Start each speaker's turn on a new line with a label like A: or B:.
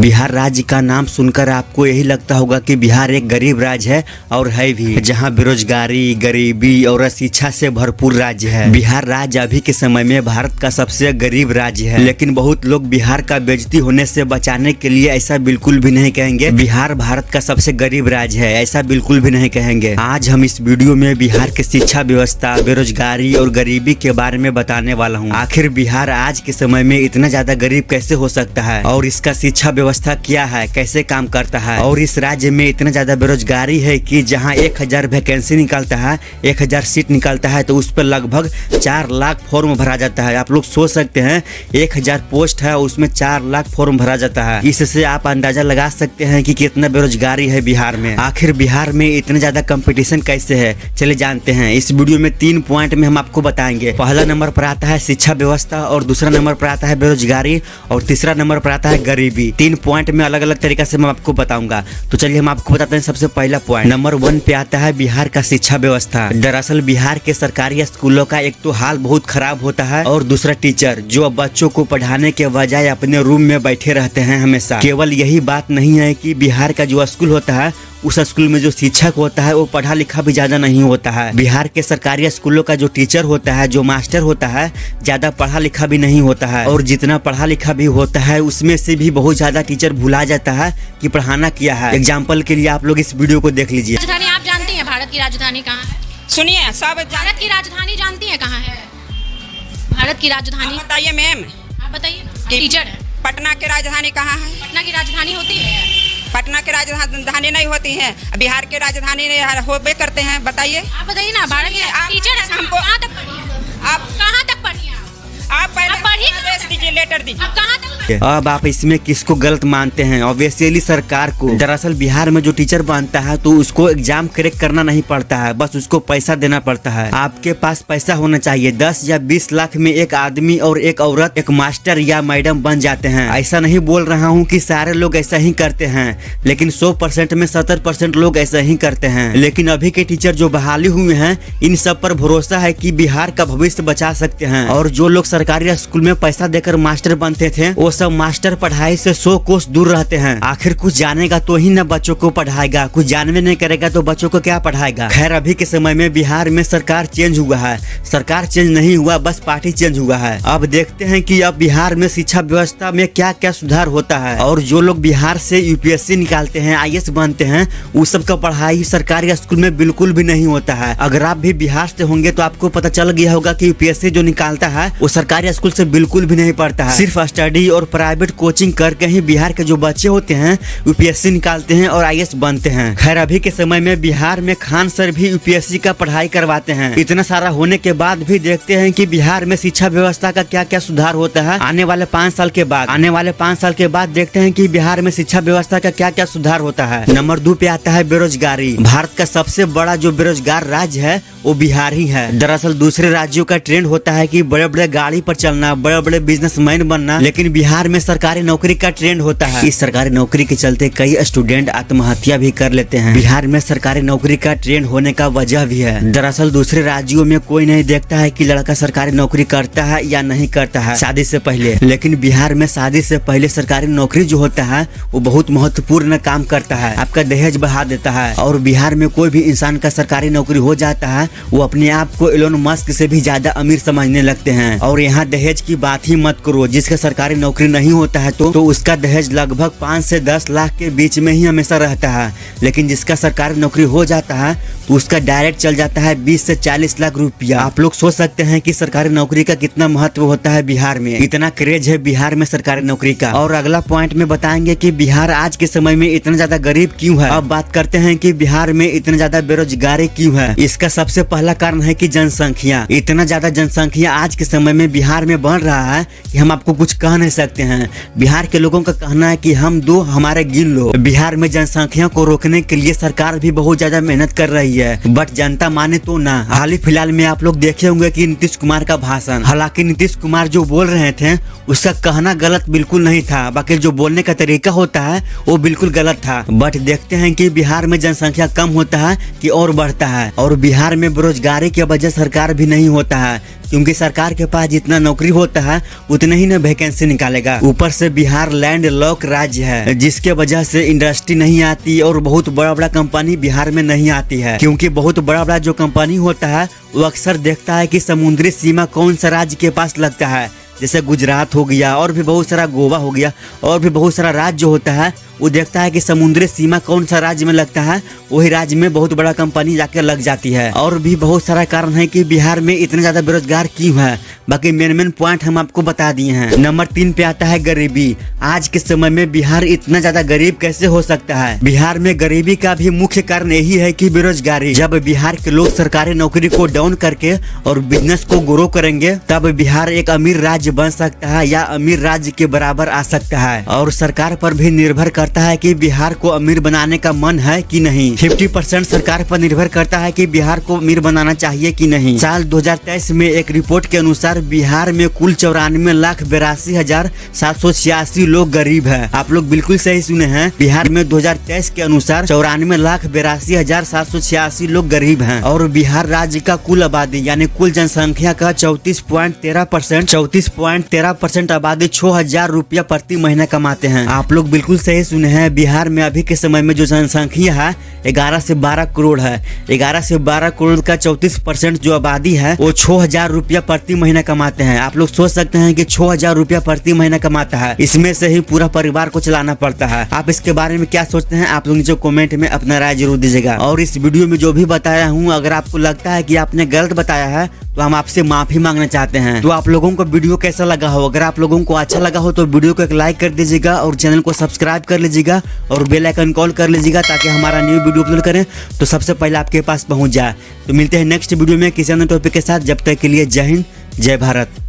A: बिहार राज्य का नाम सुनकर आपको यही लगता होगा कि बिहार एक गरीब राज्य है और है भी, जहां बेरोजगारी, गरीबी और अशिक्षा से भरपूर राज्य है। बिहार राज्य अभी के समय में भारत का सबसे गरीब राज्य है, लेकिन बहुत लोग बिहार का बेइज्जती होने से बचाने के लिए ऐसा बिल्कुल भी नहीं कहेंगे बिहार भारत का सबसे गरीब राज्य है, ऐसा बिल्कुल भी नहीं कहेंगे। आज हम इस वीडियो में बिहार की शिक्षा व्यवस्था, बेरोजगारी और गरीबी के बारे में बताने वाला हूँ। आखिर बिहार आज के समय में इतना ज्यादा गरीब कैसे हो सकता है और इसका शिक्षा व्यवस्था क्या है, कैसे काम करता है, और इस राज्य में इतना ज्यादा बेरोजगारी है कि जहां 1000 वैकेंसी निकलता है, 1000 सीट निकलता है तो उस पर लगभग 4 लाख फॉर्म भरा जाता है। आप लोग सोच सकते हैं 1000 पोस्ट है उसमें 4 लाख फॉर्म भरा जाता है। इससे आप अंदाजा लगा सकते हैं कि कितना बेरोजगारी है बिहार में। आखिर बिहार में इतना ज्यादा कंपटीशन कैसे है, चले जानते हैं। इस वीडियो में 3 पॉइंट में हम आपको बताएंगे। पहला नंबर पर आता है शिक्षा व्यवस्था, और दूसरा नंबर पर आता है बेरोजगारी, और तीसरा नंबर पर आता है गरीबी। 3 पॉइंट में अलग अलग तरीके से मैं आपको बताऊंगा। तो चलिए हम आपको बताते हैं। सबसे पहला पॉइंट नंबर 1 पे आता है बिहार का शिक्षा व्यवस्था। दरअसल बिहार के सरकारी स्कूलों का एक तो हाल बहुत खराब होता है, और दूसरा टीचर जो बच्चों को पढ़ाने के बजाय अपने रूम में बैठे रहते हैं हमेशा। केवल यही बात नहीं है कि बिहार का जो स्कूल होता है उस स्कूल में जो शिक्षक होता है वो पढ़ा लिखा भी ज्यादा नहीं होता है। बिहार के सरकारी स्कूलों का जो टीचर होता है, जो मास्टर होता है, ज्यादा पढ़ा लिखा भी नहीं होता है, और जितना पढ़ा लिखा भी होता है उसमें से भी बहुत ज्यादा टीचर भुला जाता है कि पढ़ाना क्या है। एग्जाम्पल के लिए आप लोग इस वीडियो को देख लीजिए।
B: राजधानी आप जानती हैं भारत की राजधानी कहाँ है?
C: सुनिए सब
B: भारत की राजधानी जानती हैं कहाँ है? भारत की राजधानी
C: बताइए मैम।
B: आप बताइए ना, टीचर है।
C: पटना की राजधानी कहाँ है?
B: पटना की राजधानी होती है?
C: पटना की राजधानी नहीं होती है, बिहार के राजधानी होबे करते हैं। बताइए
B: आप बताइए ना, भारत के टीचर है।
C: हमको
B: कहाँ तक पढ़ी है?
C: आप
B: कहाँ तक पढ़ी है?
C: आप पहले
B: आप पढ़िए,
C: आदेश दीजिए, लेटर दीजिए।
B: आप कहाँ तक?
A: अब आप इसमें किसको गलत मानते हैं? ऑब्वियसली सरकार को। दरअसल बिहार में जो टीचर बनता है तो उसको एग्जाम क्रैक करना नहीं पड़ता है, बस उसको पैसा देना पड़ता है। आपके पास पैसा होना चाहिए। 10 या 20 लाख में एक आदमी और एक औरत एक मास्टर या मैडम बन जाते हैं। ऐसा नहीं बोल रहा हूँ कि सारे लोग ऐसा ही करते हैं, लेकिन 100% में 70% लोग ऐसा ही करते हैं। लेकिन अभी के टीचर जो बहाली हुए हैं इन सब पर भरोसा है कि बिहार का भविष्य बचा सकते हैं। और जो लोग सरकारी स्कूल में पैसा देकर मास्टर बनते थे वो सब मास्टर पढ़ाई से 100 कोस दूर रहते हैं। आखिर कुछ जानेगा तो ही ना बच्चों को पढ़ाएगा, कुछ जानवे नहीं करेगा तो बच्चों को क्या पढ़ाएगा। खैर अभी के समय में बिहार में सरकार चेंज हुआ है, सरकार चेंज नहीं हुआ, बस पार्टी चेंज हुआ है। अब देखते हैं कि अब बिहार में शिक्षा व्यवस्था में क्या क्या सुधार होता है। और जो लोग बिहार से यूपीएससी निकालते हैं, IAS बनते हैं, उस सब का पढ़ाई सरकारी स्कूल में बिल्कुल भी नहीं होता है। अगर आप भी बिहार से होंगे तो आपको पता चल गया होगा कि यूपीएससी जो निकालता है वो सरकारी स्कूल से बिल्कुल भी नहीं पढ़ता है। सिर्फ स्टडी और प्राइवेट कोचिंग करके ही बिहार के जो बच्चे होते हैं यूपीएससी निकालते हैं और IAS बनते हैं। खैर अभी के समय में बिहार में खान सर भी यूपीएससी का पढ़ाई करवाते हैं। इतना सारा होने के बाद भी देखते हैं कि बिहार में शिक्षा व्यवस्था का क्या क्या सुधार होता है आने वाले 5 साल के बाद। आने वाले 5 साल के बाद देखते हैं कि बिहार में शिक्षा व्यवस्था का क्या क्या सुधार होता है। नंबर 2 पे आता है बेरोजगारी। भारत का सबसे बड़ा जो बेरोजगार राज्य है वो बिहार ही है। दरअसल दूसरे राज्यों का ट्रेंड होता है कि बड़े बड़े गाड़ी पर चलना, बड़े बड़े बिजनेसमैन बनना, लेकिन बिहार में सरकारी नौकरी का ट्रेंड होता है। इस सरकारी नौकरी के चलते कई स्टूडेंट आत्महत्या भी कर लेते हैं। बिहार में सरकारी नौकरी का ट्रेंड होने का वजह भी है। दरअसल दूसरे राज्यों में कोई नहीं देखता है कि लड़का सरकारी नौकरी करता है या नहीं करता है शादी से पहले, लेकिन बिहार में शादी से पहले सरकारी नौकरी जो होता है वो बहुत महत्वपूर्ण काम करता है। आपका दहेज बढ़ा देता है, और बिहार में कोई भी इंसान का सरकारी नौकरी हो जाता है वो अपने आप को एलोन मस्क से भी ज्यादा अमीर समझने लगते हैं। और यहाँ दहेज की बात ही मत करो, जिसका सरकारी नौकरी नहीं होता है तो उसका दहेज लगभग 5 से 10 लाख के बीच में ही हमेशा रहता है। लेकिन जिसका सरकारी नौकरी हो जाता है तो उसका डायरेक्ट चल जाता है 20 से 40 लाख रुपया। आप लोग सोच सकते हैं कि सरकारी नौकरी का कितना महत्व होता है बिहार में, इतना क्रेज है बिहार में सरकारी नौकरी का। और अगला पॉइंट में बताएंगे कि बिहार आज के समय में इतना ज्यादा गरीब क्यों है। अब बात करते हैं कि बिहार में इतना ज्यादा बेरोजगारी क्यों है। इसका सबसे पहला कारण है कि जनसंख्या। इतना ज्यादा जनसंख्या आज के समय में बिहार में बढ़ रहा है कि हम आपको कुछ कह नहीं सकते हैं। बिहार के लोगों का कहना है कि हम दो हमारे गिन लो। बिहार में जनसंख्या को रोकने के लिए सरकार भी बहुत ज्यादा मेहनत कर रही है, बट जनता माने तो ना। हाल ही फिलहाल में आप लोग देखे होंगे कि नीतीश कुमार का भाषण, हालांकि नीतीश कुमार जो बोल रहे थे उसका कहना गलत बिल्कुल नहीं था, बाकी जो बोलने का तरीका होता है वो बिल्कुल गलत था। बट देखते हैं कि बिहार में जनसंख्या कम होता है कि और बढ़ता है। और बिहार में बेरोजगारी की वजह सरकार भी नहीं होता है, क्योंकि सरकार के पास जितना नौकरी होता है उतने ही ना वैकेंसी निकालेगा। ऊपर से बिहार लैंड लॉक राज्य है, जिसके वजह से इंडस्ट्री नहीं आती और बहुत बड़ा बड़ा कंपनी बिहार में नहीं आती है। क्योंकि बहुत बड़ा बड़ा जो कंपनी होता है वो अक्सर देखता है कि समुद्री सीमा कौन सा राज्य के पास लगता है, जैसे गुजरात हो गया और भी बहुत सारा गोवा हो गया और भी बहुत सारा राज्य होता है। वो देखता है कि समुद्री सीमा कौन सा राज्य में लगता है, वही राज्य में बहुत बड़ा कंपनी जाके लग जाती है। और भी बहुत सारा कारण है कि बिहार में इतने ज्यादा बेरोजगार क्यों है। बाकी मेन पॉइंट हम आपको बता दिए हैं। नंबर 3 पे आता है गरीबी। आज के समय में बिहार इतना ज्यादा गरीब कैसे हो सकता है? बिहार में गरीबी का भी मुख्य कारण यही है कि बेरोजगारी। जब बिहार के लोग सरकारी नौकरी को डाउन करके और बिजनेस को ग्रो करेंगे तब बिहार एक अमीर राज्य बन सकता है या अमीर राज्य के बराबर आ सकता है। और सरकार पर भी निर्भर करता है कि बिहार को अमीर बनाने का मन है कि नहीं। 50% सरकार पर निर्भर करता है कि बिहार को अमीर बनाना चाहिए कि नहीं। साल 2023 में एक रिपोर्ट के अनुसार बिहार में कुल 94,82,786 लोग गरीब हैं। आप लोग बिल्कुल सही सुने हैं। बिहार में 2023 के अनुसार 94,82,786 लोग गरीब हैं। और बिहार राज्य का कुल आबादी यानी कुल जनसंख्या का 34.13% आबादी 6,000 रुपया प्रति महीना कमाते हैं। आप लोग बिल्कुल सही सुने हैं। बिहार में अभी के समय में जो जनसंख्या है 11 से 12 करोड़ है। 11 से 12 करोड़ का 34% जो आबादी है वो 6,000 रुपया प्रति महीना कमाते हैं। आप लोग सोच सकते हैं कि 6,000 रुपया प्रति महीना कमाता है, इसमें से ही पूरा परिवार को चलाना पड़ता है। आप इसके बारे में क्या सोचते हैं? आप लोग नीचे कमेंट में अपना राय जरूर दीजिएगा। और इस वीडियो में जो भी बताया हूँ अगर आपको लगता है कि आपने गलत बताया है तो हम आपसे माफी मांगना चाहते हैं। तो आप लोगों को वीडियो कैसा लगा हो? अगर आप लोगों को अच्छा लगा हो तो वीडियो को एक लाइक कर दीजिएगा और चैनल को सब्सक्राइब कर लीजिएगा और बेल आइकन कॉल कर लीजिएगा ताकि हमारा न्यू वीडियो अपलोड करें तो सबसे पहले आपके पास पहुंच जाए। तो मिलते हैं नेक्स्ट वीडियो में किसी अन्य टॉपिक के साथ। जब तक के लिए जय हिंद, जय भारत।